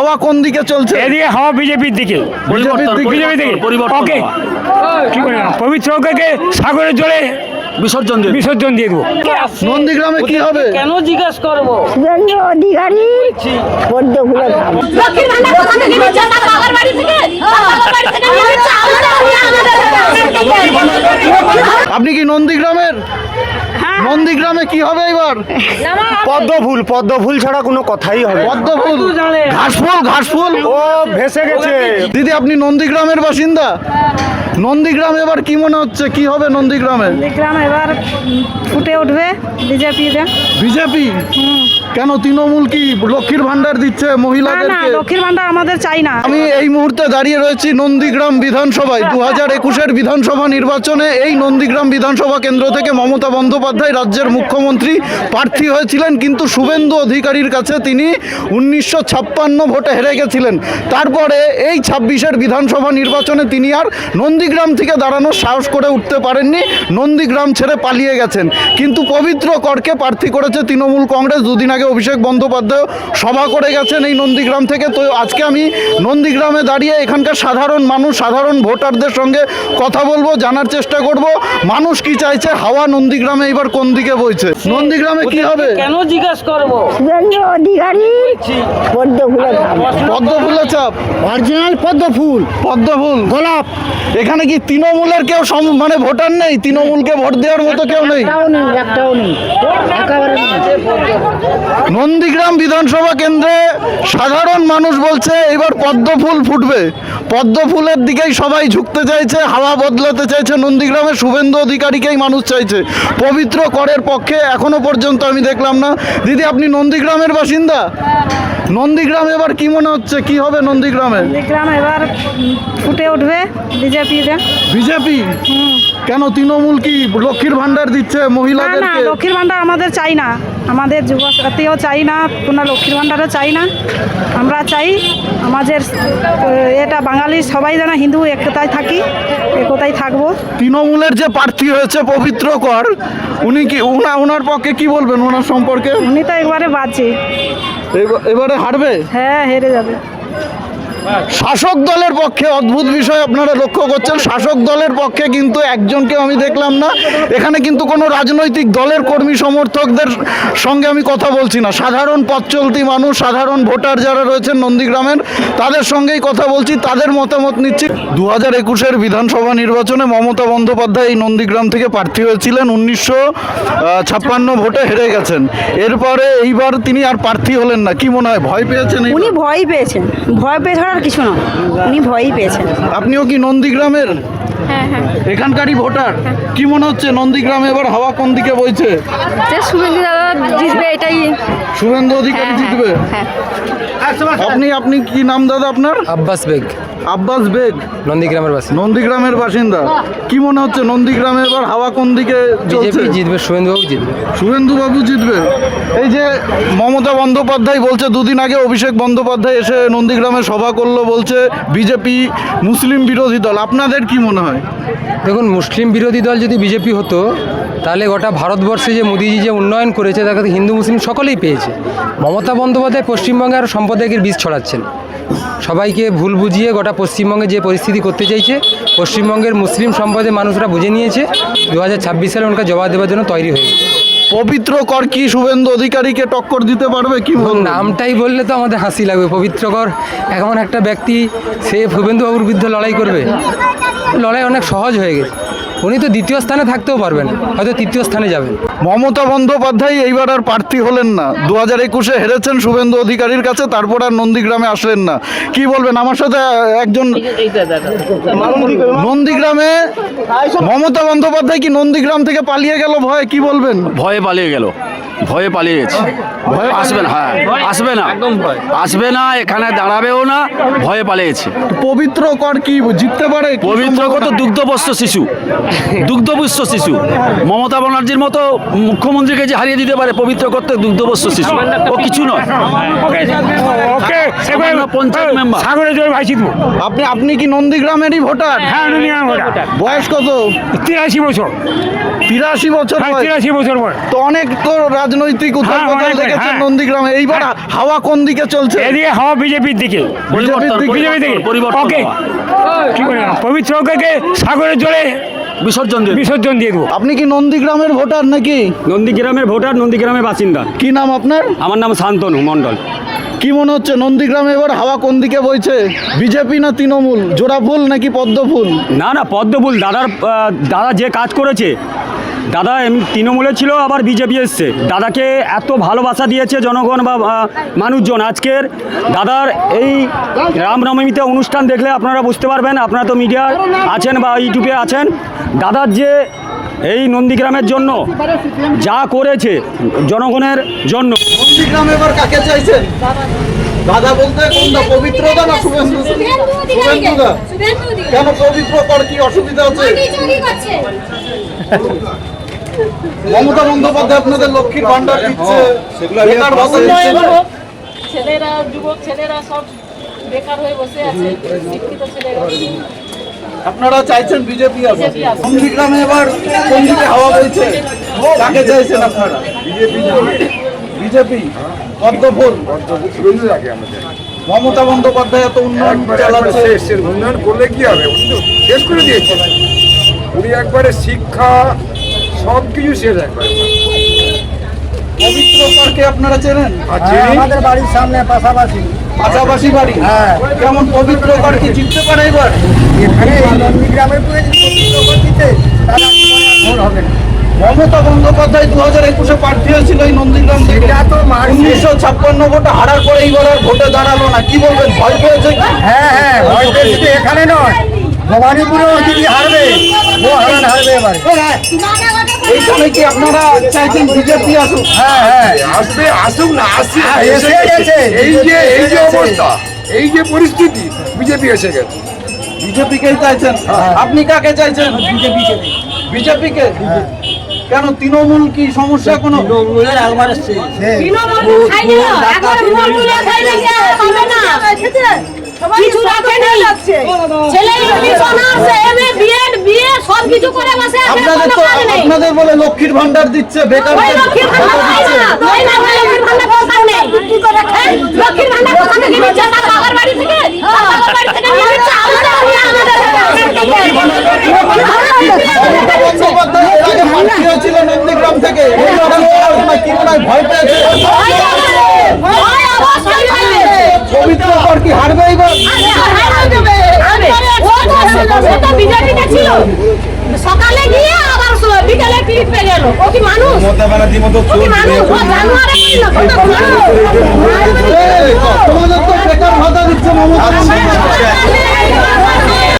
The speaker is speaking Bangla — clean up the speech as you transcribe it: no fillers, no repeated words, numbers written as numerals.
হাওয়া কোন দিকে চলছে? এদিকে হাওয়া বিজেপির দিকে। বিজেপি দিকে ওকে কি করে পবিত্রকে সাগরের জলে বিসর্জন দিয়ে দেবো। নন্দীগ্রামে কি হবে? কেন জিজ্ঞেস করবো? শুভেন্দু অধিকারী পদ্ম ফুলের ধাম। লক্ষ্মীর ভান্ডার কোথা থেকে নিচ্ছে? তার বাবার বাড়ি থেকে? বাবার বাড়ি থেকে নিয়ে নিচ্ছে, আপনি কি নন্দীগ্রামের? নন্দীগ্রামে কি হবে এবার? পদ্ম ফুল ছাড়া কোনো কথাই হবে না। পদ্ম ফুল, ঘাস ফুল ও ভেসে গেছে। দিদি আপনি নন্দীগ্রামের বাসিন্দা? নন্দীগ্রাম এবার কি মনে হচ্ছে কি হবে নন্দীগ্রামে? গ্রাম এবার ফুটে উঠবে বিজেপিতে। বিজেপি? কেন তৃণমূল কি লক্ষ্মীর ভান্ডার দিচ্ছে না না, মহিলাদেরকে? লক্ষ্মীর ভান্ডার আমাদের চাই না। আমি এই মুহূর্তে দাঁড়িয়ে রয়েছি নন্দীগ্রাম বিধানসভায়। 2021-এর বিধানসভা নির্বাচনে এই নন্দীগ্রাম বিধানসভা কেন্দ্র থেকে মমতা বন্দ্যোপাধ্যায় রাজ্যের মুখ্যমন্ত্রী প্রার্থী হয়েছিলেন, কিন্তু শুভেন্দু অধিকারীর কাছে তিনি 1956 ভোটে হেরে গেছিলেন। তারপরে এই 26-এর বিধানসভা নির্বাচনে তিনি আর নন্দীগ্রাম থেকে দাঁড়ানোর সাহস করে উঠতে পারেননি, নন্দীগ্রাম ছেড়ে পালিয়ে গেছেন। কিন্তু পবিত্র করকে প্রার্থী করেছে তৃণমূল কংগ্রেস। দুদিন আগে অভিষেক বন্দ্যোপাধ্যায় সভা করে গেছেন এই নন্দীগ্রাম থেকে। তো আজকে আমি নন্দীগ্রামে দাঁড়িয়ে এখানকার সাধারণ মানুষ, সাধারণ ভোটারদের সঙ্গে কথা বলবো, জানার চেষ্টা করব মানুষ কি চাইছে, হাওয়া নন্দীগ্রামে এবার কোন দিকে বইছে, নন্দীগ্রামে কি হবে? কেন জিজ্ঞেস করবো? শুভেন্দু অধিকারী পদ্ম ফুলের ধাম। পদ্ম ফুলের চাপ, অরিজিনাল পদ্ম ফুল গোলাপ। এখানে কি তৃণমূলের কেউ মানে ভোটার নেই? তৃণমূলকে ভোট দেওয়ার মতো কেউ নেই? একটাও নেই, একেবারে নেই। নন্দীগ্রাম বিধানসভা কেন্দ্রে সাধারণ মানুষ বলছে এবার পদ্ম ফুল ফুটবে, পদ্ম ফুলের দিকেই সবাই ঝুঁকতে চাইছে, হাওয়া বদলাতে চাইছে। নন্দীগ্রামে শুভেন্দু অধিকারীকেই মানুষ চাইছে। পবিত্র করের পক্ষে এখনো পর্যন্ত আমি দেখলাম না। দিদি আপনি নন্দীগ্রামের বাসিন্দা? নন্দীগ্রাম এবার কি মনে হচ্ছে কি হবে নন্দীগ্রামে? গ্রাম এবার ফুটে উঠবে বিজেপিতে। বিজেপি? কেন তৃণমূল কি লক্ষ্মীর ভান্ডার দিচ্ছে না না, মহিলাদেরকে? লক্ষ্মীর ভান্ডার আমাদের চাই না, আমাদের যুবসাথীও চাই না, কোনো লক্ষ্মীর ভান্ডারও চাই না। আমরা চাই আমাদের এটা বাঙালি সবাই যেন হিন্দু একতায় থাকি, একতায় থাকবো। তৃণমূলের যে প্রার্থী হয়েছে পবিত্র কর, উনি কি ওনার পক্ষে কি বলবেন, ওনার সম্পর্কে? উনি তো একবারে বাজে, এবারে হারবে? হ্যাঁ হেরে যাবে। শাসক দলের পক্ষে অদ্ভুত বিষয় আপনারা লক্ষ্য করছেন, শাসক দলের পক্ষে কিন্তু একজনকেও আমি দেখলাম না। এখানে কিন্তু কোনো রাজনৈতিক দলের কর্মী সমর্থকদের সঙ্গে আমি কথা বলছি না, সাধারণ পথ চলতি মানুষ, সাধারণ ভোটার যারা রয়েছেেন নন্দীগ্রামের, তাদের সঙ্গেই কথা বলছি, তাদের মতামত নিচ্ছি। 2021-এর বিধানসভা নির্বাচনে মমতা বন্দ্যোপাধ্যায় এই নন্দীগ্রাম থেকে প্রার্থী হয়েছিলেন, 1956 ভোটে হেরে গেছেন। এরপরে এইবার তিনি আর প্রার্থী হলেন না। কি মনে হয় ভয় পেয়েছেন? উনি ভয় পেয়েছেন, ভয় পেয়ে ছাড়া আর কিছু না, উনি ভয়ই পেয়েছেন। আপনিও কি নন্দীগ্রামের? হ্যাঁ হ্যাঁ, এখানকারই ভোটার? কি মনে হচ্ছে নন্দীগ্রামে এবার হাওয়া কোন দিকে বইছে? যে শুভেন্দু দাদা জিতবে এটাই। শুভেন্দু অধিকারী জিতবে? হ্যাঁ, আপনি কি নাম দাদা আপনার? আব্বাস বেগ, আব্বাস বেগ, নন্দীগ্রামের বাসিন্দা। নন্দীগ্রামের বাসিন্দা। কি মনে হচ্ছে নন্দীগ্রামে এবার হাওয়া কোন দিকে চলছে? বিজেপি জিতবে, শুভেন্দুবাবু জিতবে। শুভেন্দু বাবু জিতবে। এই যে মমতা বন্দ্যোপাধ্যায় বলছে, দুদিন আগে অভিষেক বন্দ্যোপাধ্যায় এসে নন্দীগ্রামে সভা করলো, বলছে বিজেপি মুসলিম বিরোধী দল। আপনাদের কি মনে হয়? দেখুন, মুসলিম বিরোধী দল যদি বিজেপি হতো তাহলে গোটা ভারতবর্ষে যে মোদিজি যে উন্নয়ন করেছে তাকে হিন্দু মুসলিম সকলেই পেয়েছে। মমতা বন্দ্যোপাধ্যায় পশ্চিমবঙ্গে আরও সম্প্রদায়ের বীজ ছড়াচ্ছেন, সবাইকে ভুল বুঝিয়ে গোটা পশ্চিমবঙ্গে যে পরিস্থিতি করতে চাইছে পশ্চিমবঙ্গের মুসলিম সম্প্রদায়ের মানুষরা বুঝে নিয়েছে। 2026 সালে ওনাকে জবাব দেওয়ার জন্য তৈরি হয়ে গেছে। পবিত্র কর কি শুভেন্দু অধিকারীকে টক্কর দিতে পারবে? কি বলবেন? নামটাই বললে তো আমাদের হাসি লাগবে। পবিত্রকর এমন একটা ব্যক্তি, সে শুভেন্দুবাবুর বিরুদ্ধে লড়াই করবে? লড়াই অনেক সহজ হয়ে গেছে। উনি তো দ্বিতীয় স্থানে থাকতেও পারবেন, হয়তো তৃতীয় স্থানে যাবেন। মমতা বন্দ্যোপাধ্যায় এইবার আর প্রার্থী হলেন না, 2021-এ হেরেছেন শুভেন্দু অধিকারীর কাছে, তারপর আর নন্দীগ্রামে আসলেন না। কি বলবেন? আমার সাথে একজন নন্দীগ্রামে, মমতা বন্দ্যোপাধ্যায় কি নন্দীগ্রাম থেকে পালিয়ে গেল ভয়? কি বলবেন? ভয়ে পালিয়ে গেল, ভয়ে পালিয়ে গেছে। আসবে না, হ্যাঁ আসবে না, আসবে না, এখানে দাঁড়াবেও না, ভয়ে পালিয়েছে। পবিত্র কর কি জিততে পারে? পবিত্র কত দুগ্ধপুষ্ট শিশু, দুগ্ধপুষ্ট শিশু। মমতা ব্যানার্জির মতো মুখ্যমন্ত্রীকে যে হারিয়ে দিতে পারে পবিত্র করতে দুগ্ধবস্ত শিশু, ও কিছু নয়। ওকে সামান্য পঞ্চায়েত মেম্বার। সাগরে জল ভাসি দেবো। আপনি কি নন্দীগ্রামেরই ভোটার? হ্যাঁ নন্দীগ্রাম ভোটার। বয়স কত? 83 বছর। 83 বছর হ্যাঁ বয়স। 83 বছর বয়স। তো অনেক তো রাজনৈতিক উত্থান হ্যাঁ, পতন অনেক, দেখেছেন হ্যাঁ। নন্দীগ্রামে, এইবার হাওয়া কোন দিকে চলছে? এদিকে হাওয়া বিজেপির দিকে। পরিবর্তন, বিজেপি দিকে। পরিবর্তন ওকে হওয়া। কি করে পবিত্র ওকে সাগরের জলে বিসর্জন দিয়ে বিসর্জন দিয়ে দেবো। আপনি কি নন্দীগ্রামের ভোটার নাকি? নন্দীগ্রামের ভোটার, নন্দীগ্রামের বাসিন্দা। কি নাম আপনার? আমার নাম শান্তনু মণ্ডল। কি মনে হচ্ছে নন্দীগ্রামে এবার হাওয়া কোন দিকে বইছে? বিজেপি না তৃণমূল? জোড়া ফুল নাকি পদ্ম ফুল? না না, পদ্মফুল। দাদা যে কাজ করেছে, দাদা এমনি তৃণমূলে ছিল, আবার বিজেপি এসছে। দাদাকে এত ভালোবাসা দিয়েছে জনগণ বা মানুষজন। আজকের দাদার এই রামনবমীতে অনুষ্ঠান দেখলে আপনারা বুঝতে পারবেন। আপনারা তো মিডিয়া আছেন বা ইউটিউবে আছেন। দাদার যে এই নন্দীগ্রামের জন্য যা করেছে জনগণের জন্য। নন্দীগ্রামে এবার কাকে চাইছেন? দাদা বলতে কোনটা, পবিত্রদা না শুভেন্দু? শুভেন্দুদা। কেন পবিত্র কর, কি অসুবিধা আছে? মমতা বন্দ্যোপাধ্যায় আপনাদের লক্ষ্মীর ভান্ডার দিচ্ছে, বেকার ভাতা দিচ্ছে। ছেলেরা, যুবক ছেলেরা সব বেকার হয়ে বসে আছে, শিক্ষিত ছেলেরা। আপনারা চাইছেন বিজেপি আসুক। নন্দীগ্রামে এবার কোন দিকে হাওয়া বইছে? কাকে চাইছেন আপনারা? বিজেপি। পদ্মফুল। মমতা বন্দ্যোপাধ্যায় এত উন্নয়ন চালাচ্ছে। উন্নয়ন করলে কি হবে? উনি তো শেষ করে দিয়েছেন। উনি একবারে শিক্ষা সব কিছু শেষ একবারে। পবিত্র পার্কে আপনারা চেনেন? আমাদের বাড়ির সামনে পাশাপাশি পাশাপাশি বাড়ি। কেমন পবিত্র পার্কে জিততে পারে এবার? এখানে নন্দীগ্রামের দিতে তারা ভোট হবে না। মমতা বন্দ্যোপাধ্যায় 2021-এ প্রার্থী হয়েছিল এই নন্দীগ্রাম থেকে। 1956 ভোটে হারার পরে এইবার আর ভোটে দাঁড়ালো না, কি বলবেন? ভয় পেয়েছে কি? হ্যাঁ, ভয় পেয়েছে। এখানে নয়, ভবানীপুরেও যদি হারবে, ও হারবে এবার। এইখানে কি আপনারা চাইছেন বিজেপি আসুক? হ্যাঁ, আসবে, আসুক না, আসছে, এসে গেছে। এই যে অবস্থা, এই যে পরিস্থিতি, বিজেপি এসে গেছে। বিজেপিকেই চাইছেন? আপনি কাকে চাইছেন? বিজেপিকে। কেন, তৃণমূল কি সমস্যা কোনো? তৃণমূলের একবার তৃণমূল খাই না, একবার তৃণমূল খাই না, হবে না। কিছু রাখে নেই। ছেলে টিউশন আছে, এমএ বিএ সব কিছু করে বসে আছে, আপনাদের কোনো তো কাজ নেই। আপনাদের বলে লক্ষ্মীর ভান্ডার দিচ্ছে, বেকার ওই লক্ষ্মীর ভান্ডার পায় না, ওই না ওই লক্ষ্মীর ভান্ডার দরকার নেই। কি করে খায়? লক্ষ্মীর ভান্ডার কোথা থেকে নিচ্ছে? তার বাবার বাড়ি থেকে? তার বাবার বাড়ি থেকে নিয়ে নিচ্ছে, আমাদের মমতা বন্দ্যোপাধ্যায় এর আগে প্রার্থী হয়েছিল নন্দীগ্রাম থেকে, এইবার আপনার কি মনে হয় ভয় পেয়েছে? পবিত্র কর কি হারবে এইবার? সকালে গিয়ে আবার বিকালে টিকিট পেয়ে গেল। ও কি মানুষ? ও কি মানুষ? ও জানুয়ারে তোমাদের তো বেকার ভাতা দিচ্ছে মমতা বন্দ্যোপাধ্যায়।